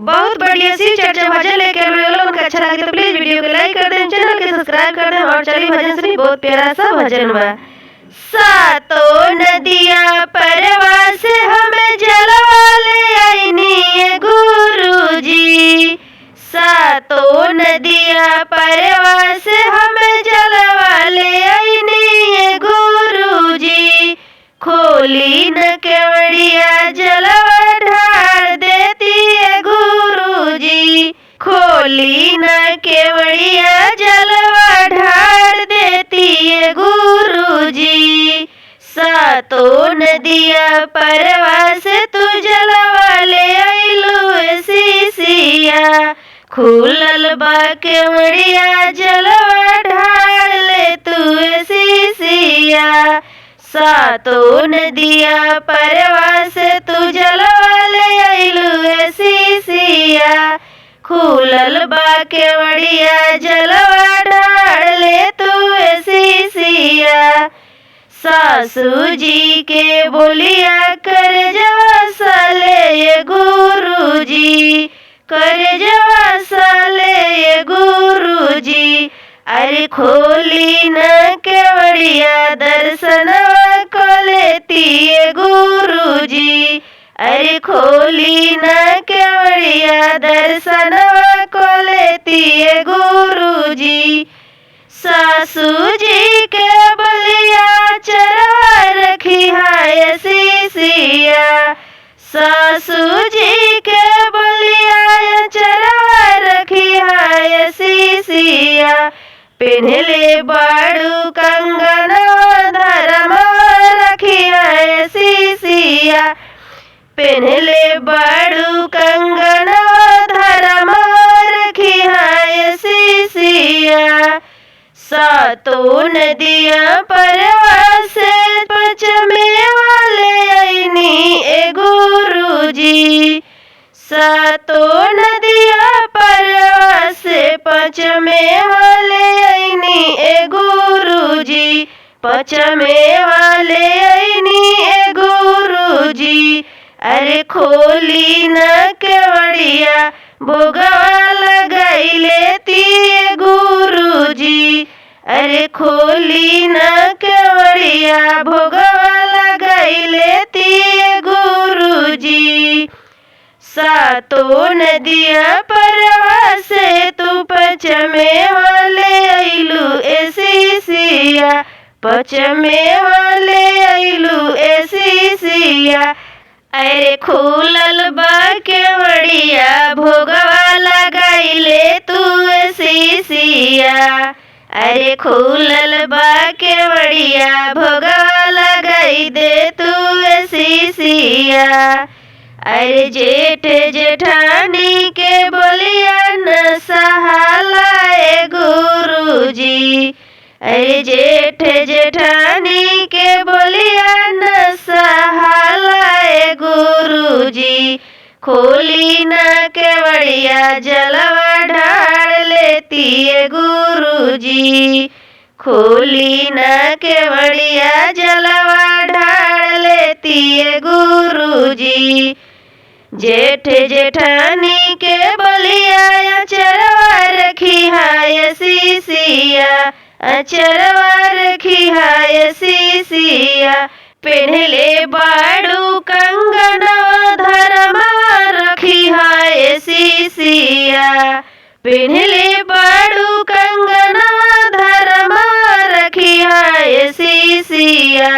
बहुत बढ़िया सी चर्चा भजन लेके आए लोग। उनका अच्छा लगे तो प्लीज वीडियो को लाइक कर दें, चैनल के सब्सक्राइब कर दें और चलिए भजन सुनिए। बहुत प्यारा सा भजन बा। सातों नदिया परवा से हमें जलवा ले आईनी गुरुजी। सातों नदिया परवा से हमें जलवा ले आईनी गुरुजी। खोली न केवड़िया जलवा ढार देती है गुरुजी। खोली न केवड़िया जलवा ढार देती है गुरुजी। सातों नदिया परवा से तू जलवा ले आइलू सीसिया। खुलल बा केवड़िया जलवा ढार ले तू सीसिया। सातों नदिया परवा से तू जलवा ले आइलू सीसिया। खुलल बा केवड़िया जलवा ढार ले तू सीसिया। सासू जी के बोलिया कर जवा साले गुरुजी। कर जवा साले गुरुजी। अरे खोली न केवड़िया दर्शनवा को लेती गुरुजी। अरे खोली न केवड़िया दर्शनवा को लेती गुरुजी। सासू जी के बलिया चरवा रखी है सीसिया। सासू जी के बलिया चरवा रखी है सीसिया। पिन्हले बाड़ू कंगनवा धरमवा रखी है सीसिया। पिन्हले बाड़ू कंगनवा धरमवा रखी है सीसिया। सातों नदिया परवा से पचमेवा ले आईनी गुरुजी। सातों नदिया परवा से पचमेवा ले आईनी गुरुजी। पचमेवा ले आईनी गुरुजी। अरे खोली न केवड़िया भोगवा लगाई लेती गुरुजी। अरे खोली न केवड़िया भोगवा लगाई लेती गुरुजी। सातों नदिया परवा से तू पचमेवा ले आइलू सीसिया। पचमेवा ले आइलू सीसिया। अरे खुलल बा केवड़िया भोगवा लगाई ले तू सीसिया। अरे खुलल बा केवड़िया भोगवा लगाई दे तू सीसिया। अरे जेठ जेठानी के बोलिया न सहाला गुरुजी। अरे जेठ जेठानी के बोलिया न सहाला गुरुजी। खोली न केवड़िया जलवा ढार लेती गुरुजी। खोली न केवड़िया जलवा ढार लेती गुरुजी। जेठ जेठानी के बलिया चरवा रखी है सीसिया। अचरवा रखी है सीसिया। पिन्हले बाड़ू कंगनवा धरमवा रखी है सीसिया। पिन्हले बाड़ू कंगनवा धरमवा रखी है सीसिया।